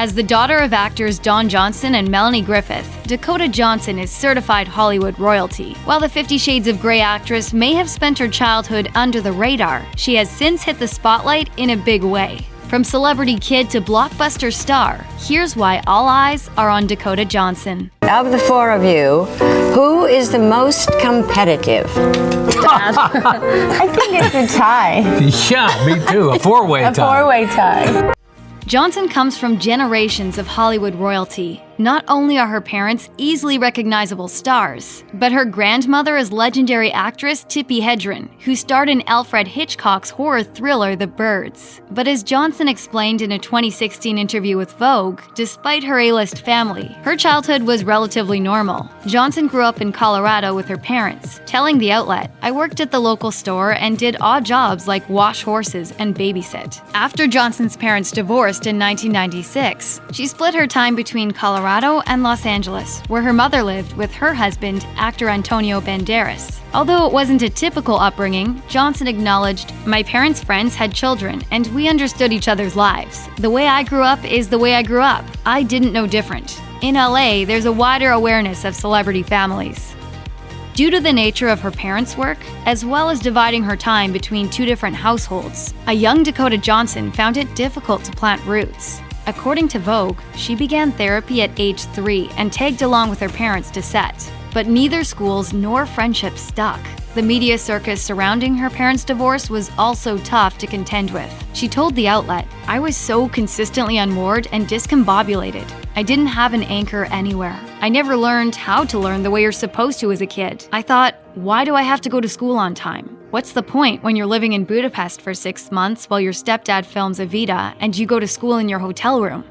As the daughter of actors Don Johnson and Melanie Griffith, Dakota Johnson is certified Hollywood royalty. While the 50 Shades of Grey actress may have spent her childhood under the radar, she has since hit the spotlight in a big way. From celebrity kid to blockbuster star, here's why all eyes are on Dakota Johnson. Of the four of you, who is the most competitive? I think it's a tie. Yeah, me too. A four-way tie. A four-way tie. Johnson comes from generations of Hollywood royalty. Not only are her parents easily recognizable stars, but her grandmother is legendary actress Tippi Hedren, who starred in Alfred Hitchcock's horror thriller The Birds. But as Johnson explained in a 2016 interview with Vogue, despite her A-list family, her childhood was relatively normal. Johnson grew up in Colorado with her parents, telling the outlet, "I worked at the local store and did odd jobs like wash horses and babysit." After Johnson's parents divorced in 1996, she split her time between Colorado and Los Angeles, where her mother lived with her husband, actor Antonio Banderas. Although it wasn't a typical upbringing, Johnson acknowledged, "My parents' friends had children, and we understood each other's lives. The way I grew up is the way I grew up. I didn't know different." In LA, there's a wider awareness of celebrity families. Due to the nature of her parents' work, as well as dividing her time between two different households, a young Dakota Johnson found it difficult to plant roots. According to Vogue, she began therapy at age 3 and tagged along with her parents to set. But neither schools nor friendships stuck. The media circus surrounding her parents' divorce was also tough to contend with. She told the outlet, "I was so consistently unmoored and discombobulated. I didn't have an anchor anywhere. I never learned how to learn the way you're supposed to as a kid. I thought, why do I have to go to school on time? What's the point when you're living in Budapest for 6 months while your stepdad films Evita and you go to school in your hotel room?"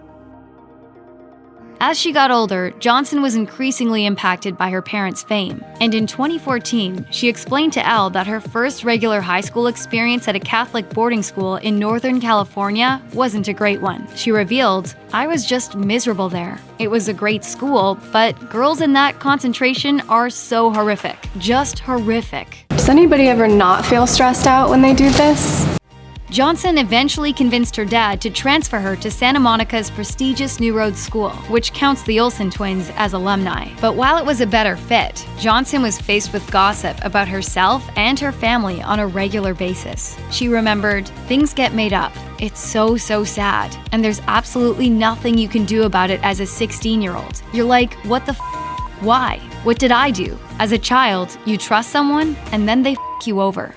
As she got older, Johnson was increasingly impacted by her parents' fame, and in 2014, she explained to Elle that her first regular high school experience at a Catholic boarding school in Northern California wasn't a great one. She revealed, "I was just miserable there. It was a great school, but girls in that concentration are so horrific. Just horrific." Does anybody ever not feel stressed out when they do this? Johnson eventually convinced her dad to transfer her to Santa Monica's prestigious New Road School, which counts the Olsen twins as alumni. But while it was a better fit, Johnson was faced with gossip about herself and her family on a regular basis. She remembered, "Things get made up. It's so sad. And there's absolutely nothing you can do about it as a 16-year-old. You're like, what the f? Why? What did I do? As a child, you trust someone, and then they f you over."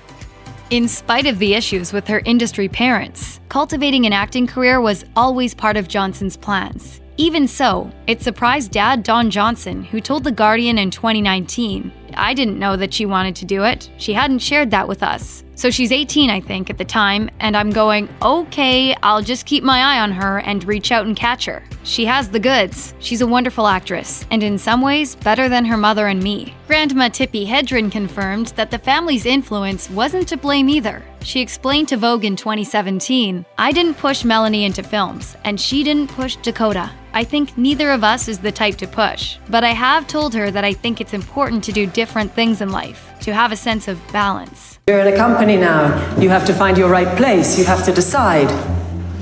In spite of the issues with her industry parents, cultivating an acting career was always part of Johnson's plans. Even so, it surprised dad Don Johnson, who told The Guardian in 2019, "I didn't know that she wanted to do it. She hadn't shared that with us. So she's 18, I think, at the time, and I'm going, okay, I'll just keep my eye on her and reach out and catch her. She has the goods. She's a wonderful actress, and in some ways, better than her mother and me." Grandma Tippi Hedren confirmed that the family's influence wasn't to blame either. She explained to Vogue in 2017, "I didn't push Melanie into films, and she didn't push Dakota. I think neither of us is the type to push, but I have told her that I think it's important to do different things in life, to have a sense of balance." You're in a company now. You have to find your right place. You have to decide.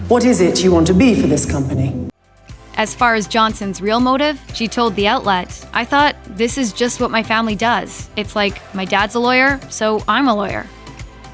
What is it you want to be for this company? As far as Johnson's real motive, she told the outlet, "I thought this is just what my family does. It's like my dad's a lawyer, so I'm a lawyer."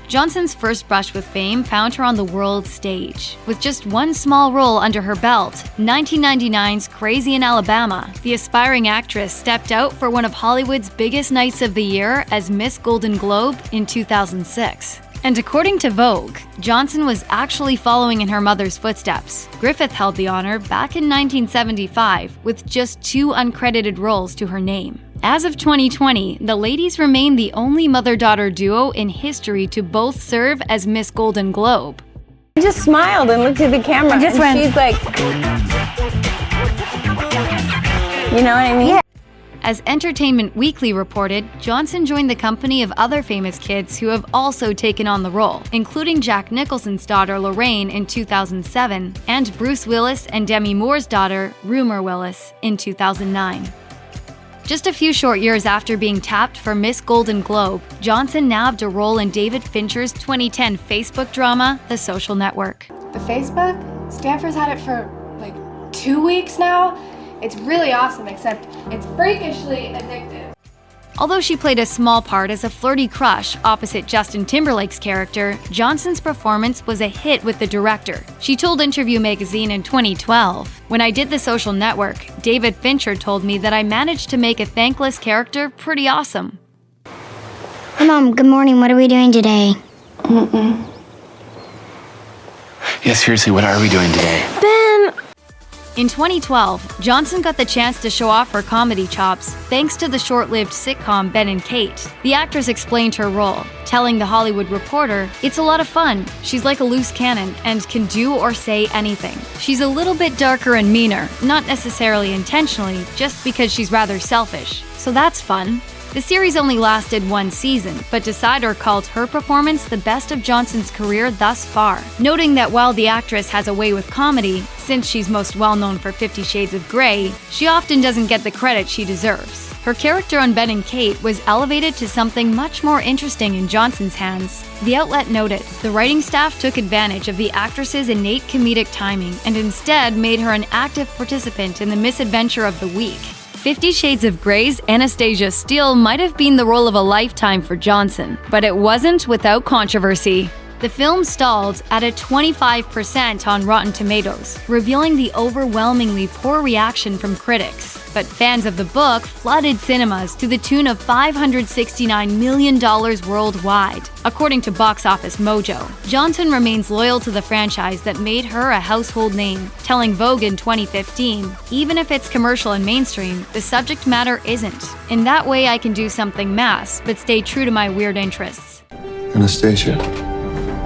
Johnson's first brush with fame found her on the world stage. With just one small role under her belt, 1999's Crazy in Alabama, the aspiring actress stepped out for one of Hollywood's biggest nights of the year as Miss Golden Globe in 2006. And according to Vogue, Johnson was actually following in her mother's footsteps. Griffith held the honor back in 1975 with just 2 uncredited roles to her name. As of 2020, the ladies remain the only mother-daughter duo in history to both serve as Miss Golden Globe. I just smiled and looked at the camera, and she's like, you know what I mean? Yeah. As Entertainment Weekly reported, Johnson joined the company of other famous kids who have also taken on the role, including Jack Nicholson's daughter Lorraine in 2007 and Bruce Willis and Demi Moore's daughter, Rumer Willis, in 2009. Just a few short years after being tapped for Miss Golden Globe, Johnson nabbed a role in David Fincher's 2010 Facebook drama, The Social Network. The Facebook? Stanford's had it for like 2 weeks now. It's really awesome, except it's freakishly addictive. Although she played a small part as a flirty crush opposite Justin Timberlake's character, Johnson's performance was a hit with the director. She told Interview magazine in 2012, "When I did The Social Network, David Fincher told me that I managed to make a thankless character pretty awesome." Hey Mom, good morning. What are we doing today? Yeah, seriously, what are we doing today? Ben! In 2012, Johnson got the chance to show off her comedy chops thanks to the short-lived sitcom Ben and Kate. The actress explained her role, telling The Hollywood Reporter, "It's a lot of fun. She's like a loose cannon and can do or say anything. She's a little bit darker and meaner, not necessarily intentionally, just because she's rather selfish. So that's fun." The series only lasted 1 season, but Decider called her performance the best of Johnson's career thus far, noting that while the actress has a way with comedy, since she's most well known for 50 Shades of Grey, she often doesn't get the credit she deserves. Her character on Ben and Kate was elevated to something much more interesting in Johnson's hands. The outlet noted, "The writing staff took advantage of the actress's innate comedic timing and instead made her an active participant in the misadventure of the week." 50 Shades of Grey's Anastasia Steele might have been the role of a lifetime for Johnson, but it wasn't without controversy. The film stalled at a 25% on Rotten Tomatoes, revealing the overwhelmingly poor reaction from critics. But fans of the book flooded cinemas to the tune of $569 million worldwide, according to Box Office Mojo. Johnson remains loyal to the franchise that made her a household name, telling Vogue in 2015, "Even if it's commercial and mainstream, the subject matter isn't. In that way, I can do something mass, but stay true to my weird interests." Anastasia.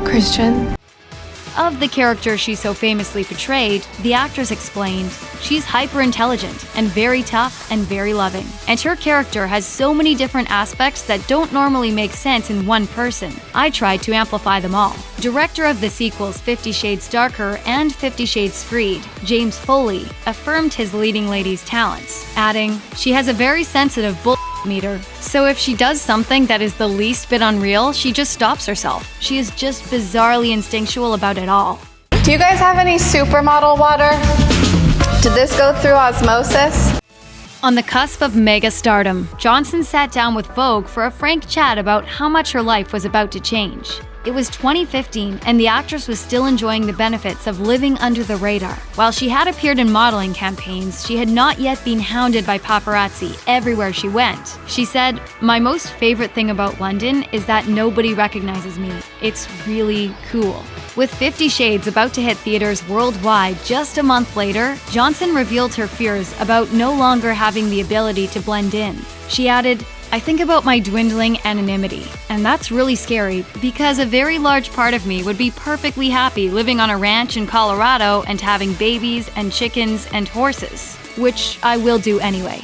Christian. Of the character she so famously portrayed, the actress explained, "She's hyper-intelligent and very tough and very loving. And her character has so many different aspects that don't normally make sense in one person. I tried to amplify them all." Director of the sequels 50 Shades Darker and 50 Shades Freed, James Foley, affirmed his leading lady's talents, adding, "She has a very sensitive meter. So if she does something that is the least bit unreal, she just stops herself. She is just bizarrely instinctual about it all." Do you guys have any supermodel water? Did this go through osmosis? On the cusp of mega stardom, Johnson sat down with Vogue for a frank chat about how much her life was about to change. It was 2015, and the actress was still enjoying the benefits of living under the radar. While she had appeared in modeling campaigns, she had not yet been hounded by paparazzi everywhere she went. She said, "My most favorite thing about London is that nobody recognizes me. It's really cool." With 50 Shades about to hit theaters worldwide just a month later, Johnson revealed her fears about no longer having the ability to blend in. She added, "I think about my dwindling anonymity, and that's really scary because a very large part of me would be perfectly happy living on a ranch in Colorado and having babies and chickens and horses, which I will do anyway."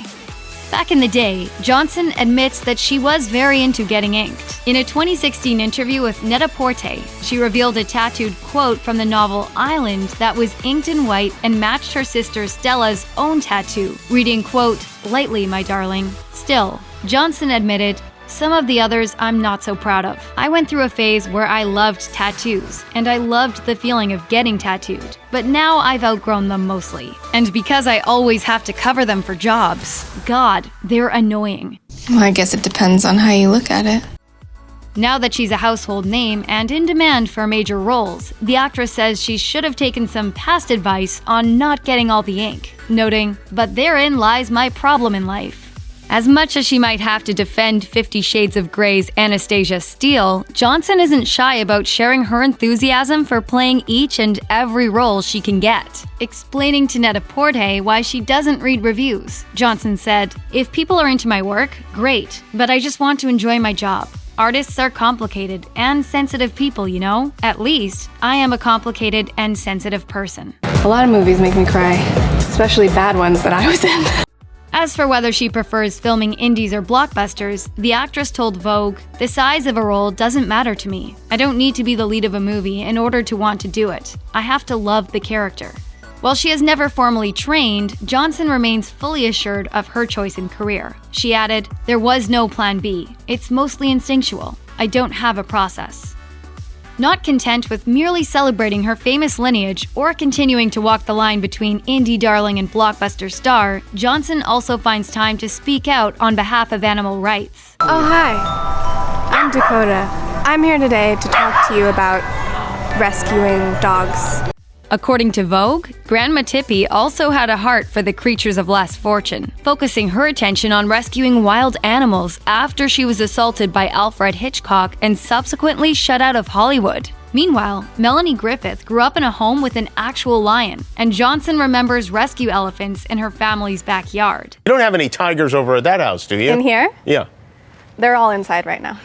Back in the day, Johnson admits that she was very into getting inked. In a 2016 interview with Net-a-Porter, she revealed a tattooed quote from the novel Island that was inked in white and matched her sister Stella's own tattoo, reading, quote, "Lightly, my darling." Still, Johnson admitted, "Some of the others I'm not so proud of. I went through a phase where I loved tattoos, and I loved the feeling of getting tattooed. But now I've outgrown them mostly. And because I always have to cover them for jobs, God, they're annoying." Well, I guess it depends on how you look at it. Now that she's a household name and in demand for major roles, the actress says she should have taken some past advice on not getting all the ink, noting, "But therein lies my problem in life." As much as she might have to defend 50 Shades of Grey's Anastasia Steele, Johnson isn't shy about sharing her enthusiasm for playing each and every role she can get. Explaining to Net-a-Porter why she doesn't read reviews, Johnson said, "If people are into my work, great, but I just want to enjoy my job. Artists are complicated and sensitive people, you know? At least, I am a complicated and sensitive person." A lot of movies make me cry, especially bad ones that I was in. As for whether she prefers filming indies or blockbusters, the actress told Vogue, "The size of a role doesn't matter to me. I don't need to be the lead of a movie in order to want to do it. I have to love the character." While she has never formally trained, Johnson remains fully assured of her choice in career. She added, "There was no plan B. It's mostly instinctual. I don't have a process." Not content with merely celebrating her famous lineage or continuing to walk the line between indie darling and blockbuster star, Johnson also finds time to speak out on behalf of animal rights. Oh, hi. I'm Dakota. I'm here today to talk to you about rescuing dogs. According to Vogue, Grandma Tippy also had a heart for the creatures of less fortune, focusing her attention on rescuing wild animals after she was assaulted by Alfred Hitchcock and subsequently shut out of Hollywood. Meanwhile, Melanie Griffith grew up in a home with an actual lion, and Johnson remembers rescue elephants in her family's backyard. You don't have any tigers over at that house, do you? In here? Yeah. They're all inside right now.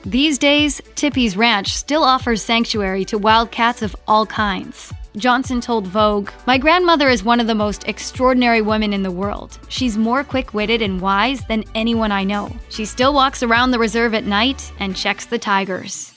These days, Tippy's ranch still offers sanctuary to wildcats of all kinds. Johnson told Vogue, "My grandmother is one of the most extraordinary women in the world. She's more quick-witted and wise than anyone I know. She still walks around the reserve at night and checks the tigers."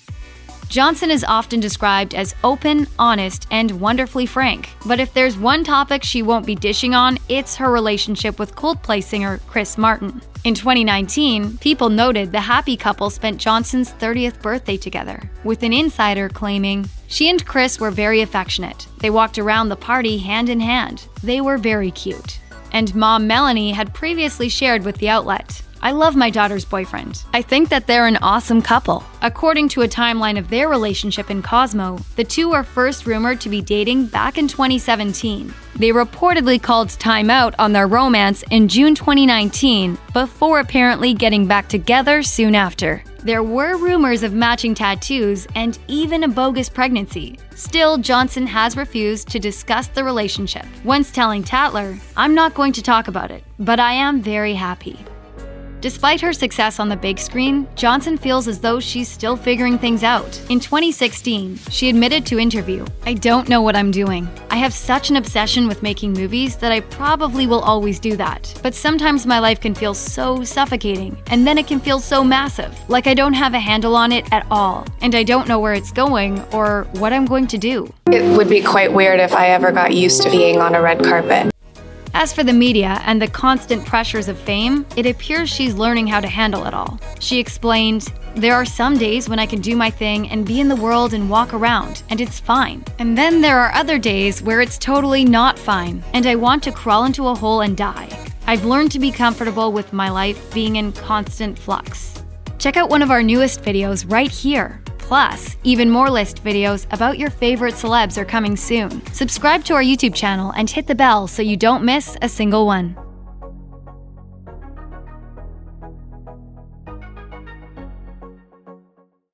Johnson is often described as open, honest, and wonderfully frank. But if there's one topic she won't be dishing on, it's her relationship with Coldplay singer Chris Martin. In 2019, people noted the happy couple spent Johnson's 30th birthday together, with an insider claiming, "She and Chris were very affectionate. They walked around the party hand in hand. They were very cute." And mom Melanie had previously shared with the outlet, "I love my daughter's boyfriend. I think that they're an awesome couple." According to a timeline of their relationship in Cosmo, the two were first rumored to be dating back in 2017. They reportedly called time out on their romance in June 2019, before apparently getting back together soon after. There were rumors of matching tattoos and even a bogus pregnancy. Still, Johnson has refused to discuss the relationship, once telling Tatler, "I'm not going to talk about it, but I am very happy." Despite her success on the big screen, Johnson feels as though she's still figuring things out. In 2016, she admitted to interview, "I don't know what I'm doing. I have such an obsession with making movies that I probably will always do that. But sometimes my life can feel so suffocating, and then it can feel so massive, like I don't have a handle on it at all, and I don't know where it's going or what I'm going to do." It would be quite weird if I ever got used to being on a red carpet. As for the media and the constant pressures of fame, it appears she's learning how to handle it all. She explained, "There are some days when I can do my thing and be in the world and walk around, and it's fine. And then there are other days where it's totally not fine, and I want to crawl into a hole and die. I've learned to be comfortable with my life being in constant flux." Check out one of our newest videos right here. Plus, even more list videos about your favorite celebs are coming soon. Subscribe to our YouTube channel and hit the bell so you don't miss a single one.